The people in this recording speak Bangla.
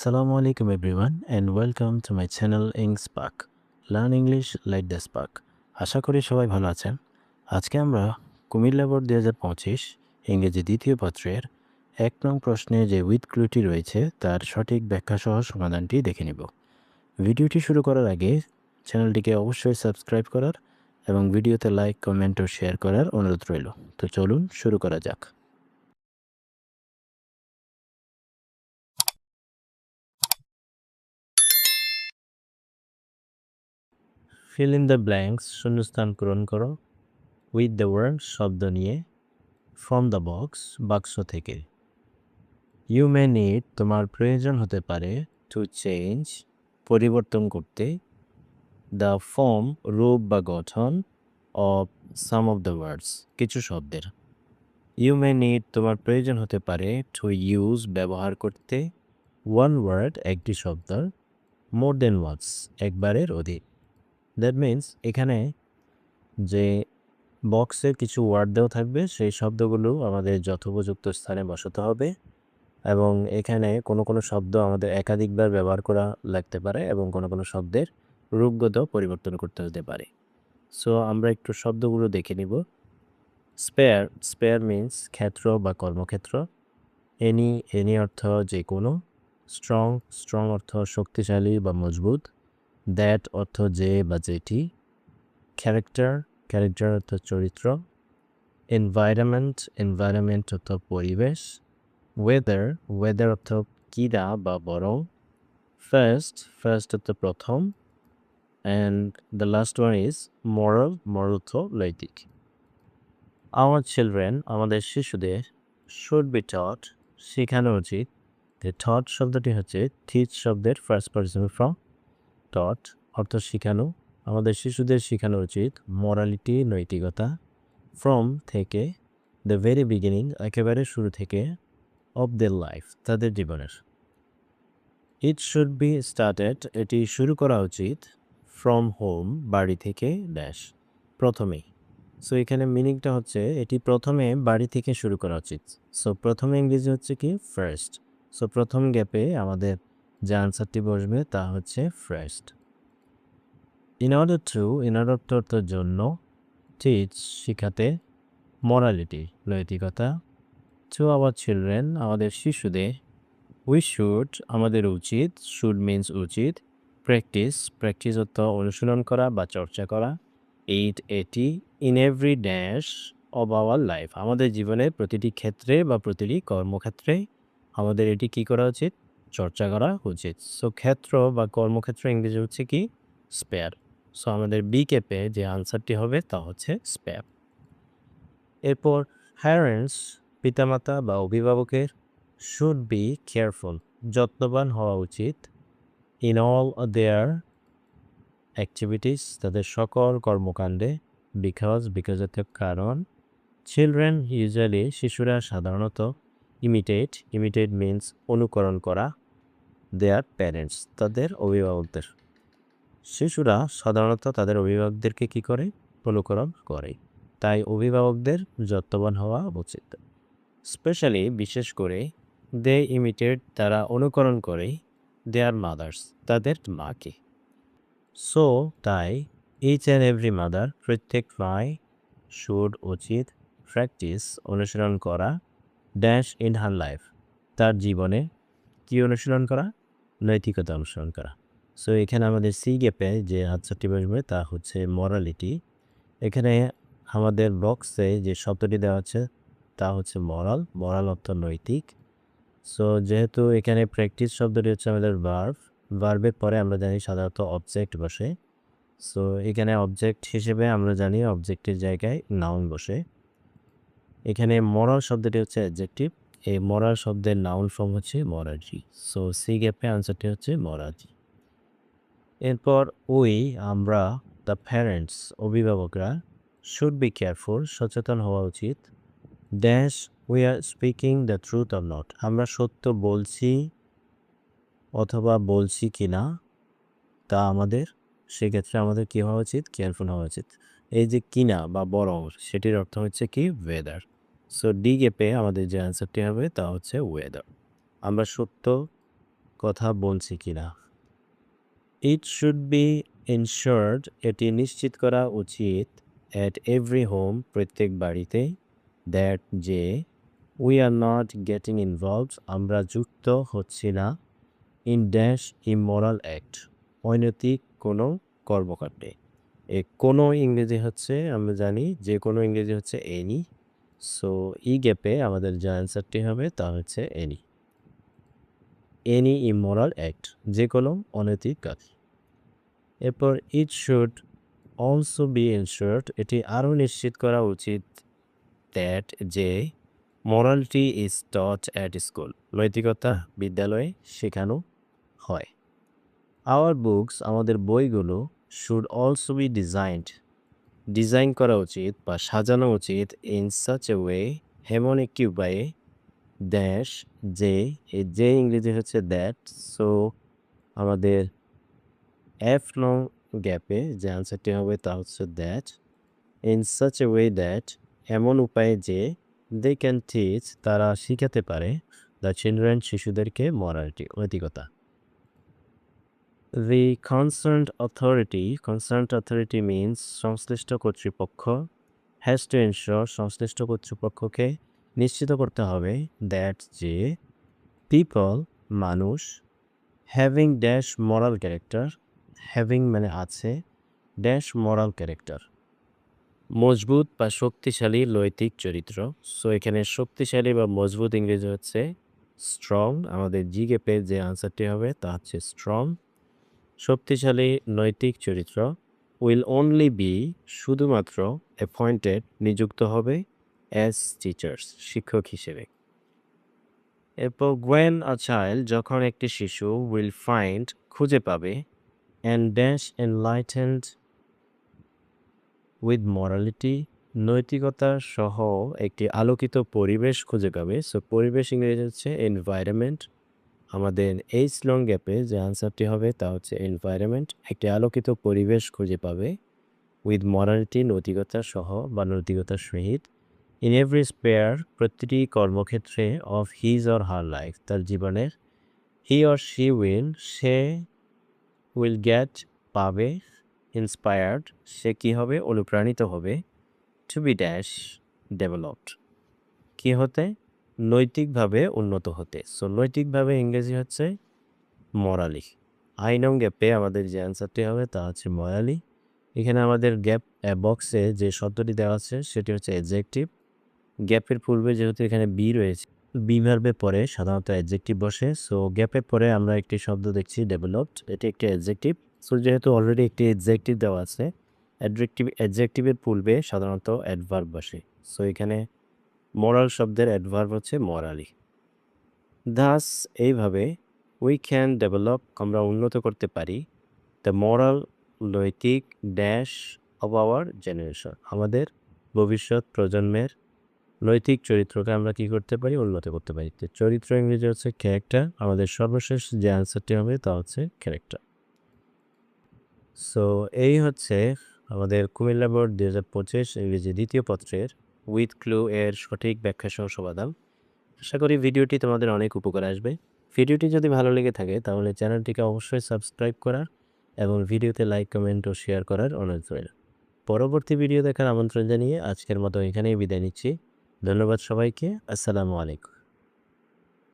Assalamu alaikum everyone and welcome to my channel Spark. Learn English like the Spark. আশা করি সবাই ভালো আছেন। আজকে আমরা কুমিল্লা বোর্ড 2025 ইংরেজি দ্বিতীয় পত্রের 1 নং প্রশ্নে যে উইথ ক্লুটি রয়েছে তার সঠিক ব্যাখ্যা সহ সমাধানটি দেখে নিব। ভিডিওটি শুরু করার আগে চ্যানেলটিকে অবশ্যই সাবস্ক্রাইব করার এবং ভিডিওতে লাইক, কমেন্ট ও শেয়ার করার অনুরোধ রইল। তো চলুন শুরু করা যাক। ফিল ইন দ্য ব্ল্যাঙ্কস, শূন্যস্থান পূরণ করো উইথ দ্য ওয়ার্ড শব্দ নিয়ে ফ্রম দ্য বক্স, বাক্স থেকে। ইউ মে নিড, তোমার প্রয়োজন হতে পারে, টু চেঞ্জ, পরিবর্তন করতে, দ্য ফর্ম, রূপ বা গঠন, of some of the words, কিছু শব্দের। ইউ মে নিড, তোমার প্রয়োজন হতে পারে, টু ইউজ, ব্যবহার করতে, ওয়ান ওয়ার্ড, একটি শব্দ, মোর দেন ওয়ান্স, একবারের অধিক। দ্যাট মিন্স এখানে যে বক্সে কিছু ওয়ার্ড দেওয়া থাকবে সেই শব্দগুলো আমাদের যথোপযুক্ত স্থানে বসাতে হবে এবং এখানে কোনো শব্দ আমাদের একাধিকবার ব্যবহার করা লাগতে পারে এবং কোনো শব্দের রূপগত পরিবর্তন করতে হতে পারে। সো আমরা একটু শব্দগুলো দেখে নিব। স্পেয়ার, স্পেয়ার মিন্স ক্ষেত্র বা কর্মক্ষেত্র। এনি অর্থ যে কোনো। স্ট্রং, স্ট্রং অর্থ শক্তিশালী বা মজবুত। দ্যাট অর্থ যে বা যেটি। ক্যারেক্টার, ক্যারেক্টার অর্থ চরিত্র। এনভায়রনমেন্ট, এনভায়রনমেন্ট অর্থ পরিবেশ। ওয়েদার, ওয়েদার অর্থ কিরা বা বরং। ফার্স্ট, ফার্স্ট অর্থ প্রথম। And the last one is moral, moral অর্থ নৈতিক। আওয়ার চিলড্রেন, আমাদের শিশুদের, শুড বি টট, শেখানো উচিত। টট শব্দটি হচ্ছে টিচ শব্দের ফার্স্ট পার্সন ফ্রম। টট অর্থ শেখানো, আমাদের শিশুদের শেখানো উচিত মরালিটি, নৈতিকতা। ফ্রম থেকে, দ্য ভেরি বিগিনিং, একেবারে শুরু থেকে, অফ দ্য লাইফ, তাদের জীবনের। ইট শুড বি স্টার্টেড, এটি শুরু করা উচিত, ফ্রম হোম, বাড়ি থেকে, ড্যাশ, প্রথমেই। সো এখানে মিনিংটা হচ্ছে এটি প্রথমে বাড়ি থেকে শুরু করা উচিত। সো প্রথমে ইংরেজি হচ্ছে কি ফার্স্ট। সো প্রথম গ্যাপে আমাদের যে আনসারটি বসবে তা হচ্ছে first. In order to, in order to অর্থের জন্য, টিচ শিখাতে, মরালিটি নৈতিকতা, টু আওয়ার চিলড্রেন আমাদের শিশুদের, উই শুড আমাদের উচিত, শুড মিন্স উচিত, প্র্যাকটিস, প্র্যাকটিস অর্থ অনুশীলন করা বা চর্চা করা, এইট এটি, in every dash of our life আমাদের জীবনের প্রতিটি ক্ষেত্রে বা প্রতিটি কর্মক্ষেত্রে আমাদের এটি কী করা উচিত, চর্চা করা উচিত। সো ক্ষেত্র বা কর্মক্ষেত্র ইংরেজি হচ্ছে কি স্পেয়ার। সো আমাদের বি ক্যাপে যে আনসারটি হবে তা হচ্ছে স্পেয়ার। এরপর প্যারেন্টস, পিতামাতা বা অভিভাবকের, শুড বি কেয়ারফুল, যত্নবান হওয়া উচিত, ইন অল দেয়ার অ্যাক্টিভিটিস, তাদের সকল কর্মকাণ্ডে, বিকজ, বিকজ অর্থ কারণ। চিলড্রেন ইউজুয়ালি, শিশুরা সাধারণত, ইমিটেট, ইমিটেট মিন্স অনুকরণ করা, দেয়ার প্যারেন্টস, তাদের অভিভাবকদের। শিশুরা সাধারণত তাদের অভিভাবকদেরকে কী করে, অনুকরণ করে, তাই অভিভাবকদের যত্নবান হওয়া উচিত। স্পেশালি বিশেষ করে, দে ইমিটেট তারা অনুকরণ করে, দেয়ার মাদার্স তাদের মাকে। সো তাই, ইচ অ্যান্ড এভরি মাদার প্রত্যেক মায়, শুড উচিত, প্র্যাকটিস অনুশীলন করা, ড্যাশ ইন হার লাইফ তার জীবনে, কী অনুশীলন করা, নৈতিকতা অনুসরণ করা। সো এখানে আমাদের সি গ্যাপে যে আনসারটি বসবে তা হচ্ছে মরালিটি। এখানে আমাদের বক্সে যে শব্দটি দেওয়া আছে তা হচ্ছে মরাল, মরাল অর্থ নৈতিক। সো যেহেতু এখানে প্র্যাকটিস শব্দটি হচ্ছে আমাদের ভার্ব, ভার্বের পরে আমরা জানি সাধারণত অবজেক্ট বসে। সো এখানে অবজেক্ট হিসেবে আমরা জানি অবজেক্টের জায়গায় নাউন বসে। এখানে মরাল শব্দটি হচ্ছে অ্যাডজেক্টিভ, এই মরাল শব্দের নাউন ফর্ম হচ্ছে মরাজি। সো সি গ্যাপে আনসারটি হচ্ছে মরাজি। এরপর উই আমরা, দ্য প্যারেন্টস অভিভাবকরা, শুড বি কেয়ারফুল সচেতন হওয়া উচিত, dash we are speaking the truth or not আমরা সত্য বলছি অথবা বলছি কি না তা আমাদের, সেক্ষেত্রে আমাদের কী হওয়া উচিত, কেয়ারফুল হওয়া উচিত। এই যে কিনা বা বরং সেটির অর্থ হচ্ছে কি ওয়েদার। সো ডি গ্যাপে আমাদের যে অ্যান্সারটি হবে তা হচ্ছে ওয়েদার। আমরা সত্য কথা বলছি কিনা। ইট শুড বি এনশিওরড, এটি নিশ্চিত করা উচিত, অ্যাট এভরি হোম, প্রত্যেক বাড়িতে, দ্যাট যে, we are not getting involved, আমরা যুক্ত হচ্ছি না, ইন ড্যাশ ইমোরাল অ্যাক্ট, অনৈতিক কোনো কর্মকাণ্ডে। কোনো ইংরেজি হচ্ছে আমরা জানি যে কোনো ইংরেজি হচ্ছে এনি। সো ই গ্যাপে আমাদের যে অ্যান্সারটি হবে তা হচ্ছে এনি ইমোরাল অ্যাক্ট, যে কোনো অনৈতিক কাজ। এরপর ইট শুড অলসো বি এনশিওরড, এটি আরও নিশ্চিত করা উচিত, দ্যাট যে, morality is taught at school, নৈতিকতা বিদ্যালয়ে শেখানো হয়। আওয়ার বুকস, আমাদের বইগুলো, শুড অলসো বি ডিজাইন করা উচিত বা সাজানো উচিত, ইন সাচ এ ওয়ে, এমন একটি উপায়ে, ড্যাশ যে, এই যে ইংরেজি হচ্ছে দ্যাট। সো আমাদের এফ নং গ্যাপে যে আনসারটি হবে তা হচ্ছে that, in such a way that, এমন উপায়ে যে, দে ক্যান টিচ, তারা শিখাতে পারে, দ্য চিলড্রেন, শিশুদেরকে, মরালিটি, নৈতিকতা। দি কনসার্নড অথরিটি মিনস, সংশ্লিষ্ট কর্তৃপক্ষ, হ্যাজ টু এনশিওর, সংশ্লিষ্ট কর্তৃপক্ষকে নিশ্চিত করতে হবে, দ্যাট যে, পিপল, মানুষ, হ্যাভিং ড্যাশ মরাল ক্যারেক্টার, হ্যাভিং মানে আছে, ড্যাশ মরাল ক্যারেক্টার, মজবুত বা শক্তিশালী নৈতিক চরিত্র। সো এখানে শক্তিশালী বা মজবুত ইংরেজি হচ্ছে স্ট্রং, আমাদের জি গ্যাপে যে আনসারটি হবে তা হচ্ছে স্ট্রং। শক্তিশালী নৈতিক চরিত্র, উইল অনলি বি, শুধুমাত্র, অ্যাপয়েন্টেড, নিযুক্ত হবে, অ্যাজ টিচার্স, শিক্ষক হিসেবে। এরপর ওয়েন আ চাইল্ড, যখন একটি শিশু, উইল ফাইন্ড, খুঁজে পাবে, and dash enlightened with morality, নৈতিকতা সহ একটি আলোকিত পরিবেশ খুঁজে পাবে। সো পরিবেশ ইংরেজি হচ্ছে এনভায়রনমেন্ট, আমাদের এইচ লং গ্যাপে যে আনসারটি হবে তা হচ্ছে এনভায়রনমেন্ট, একটি আলোকিত পরিবেশ খুঁজে পাবে, উইথ মরালিটি, নৈতিকতা সহ বা নৈতিকতার সহিত, ইন এভরি স্পেয়ার, প্রতিটি কর্মক্ষেত্রে, of his or her life, তার জীবনের, he or she will, say, will get, পাবে, ইন্সপায়ার্ড, সে কী হবে, অনুপ্রাণিত হবে, টু বি ড্যাশ ডেভেলপড, কী হতে, নৈতিকভাবে উন্নত হতে। সো নৈতিকভাবে ইংরেজি হচ্ছে মরালি। আই নং গ্যাপে আমাদের যে অ্যান্সারটি হবে তা হচ্ছে মরালি। এখানে আমাদের গ্যাপ বক্সে যে শব্দটি দেওয়া আছে সেটি হচ্ছে অ্যাডজেক্টিভ। গ্যাপের পূর্বে যেহেতু এখানে বি রয়েছে, বি ভার্বের পরে সাধারণত অ্যাডজেক্টিভ বসে। সো গ্যাপের পরে আমরা একটি শব্দ দেখছি ডেভেলপড, এটি একটি অ্যাডজেক্টিভ। সো যেহেতু অলরেডি একটি অ্যাডজেক্টিভ দেওয়া আছে, অ্যাডজেক্টিভের পূর্বে সাধারণত অ্যাডভার্ব বসে। সো এখানে মোরাল শব্দের অ্যাডভার্ব হচ্ছে মরালি। দাস, এইভাবে, উই ক্যান ডেভেলপ, আমরা উন্নত করতে পারি, দ্য মোরাল, নৈতিক, ড্যাশ অব আওয়ার জেনারেশন, আমাদের ভবিষ্যৎ প্রজন্মের নৈতিক চরিত্রকে আমরা কি করতে পারি, উন্নত করতে পারি। তো চরিত্র ইংরেজি হচ্ছে ক্যারেক্টার, আমাদের সর্বশেষ যে আনসারটি হবে তা হচ্ছে ক্যারেক্টার। সো এই হচ্ছে আমাদের কুমিল্লা বোর্ড 2025 ইংরেজি দ্বিতীয় পত্রের উইথ ক্লু এর সঠিক ব্যাখ্যা সহ সমাধান। আশা করি ভিডিওটি তোমাদের অনেক উপকার আসবে। ভিডিওটি যদি ভালো লেগে থাকে তাহলে চ্যানেলটিকে অবশ্যই সাবস্ক্রাইব করার এবং ভিডিওতে লাইক, কমেন্ট ও শেয়ার করার অনুরোধ রইল। পরবর্তী ভিডিও দেখার আমন্ত্রণ জানিয়ে আজকের মতো এখানেই বিদায় নিচ্ছি। ধন্যবাদ সবাইকে। আসসালামু আলাইকুম।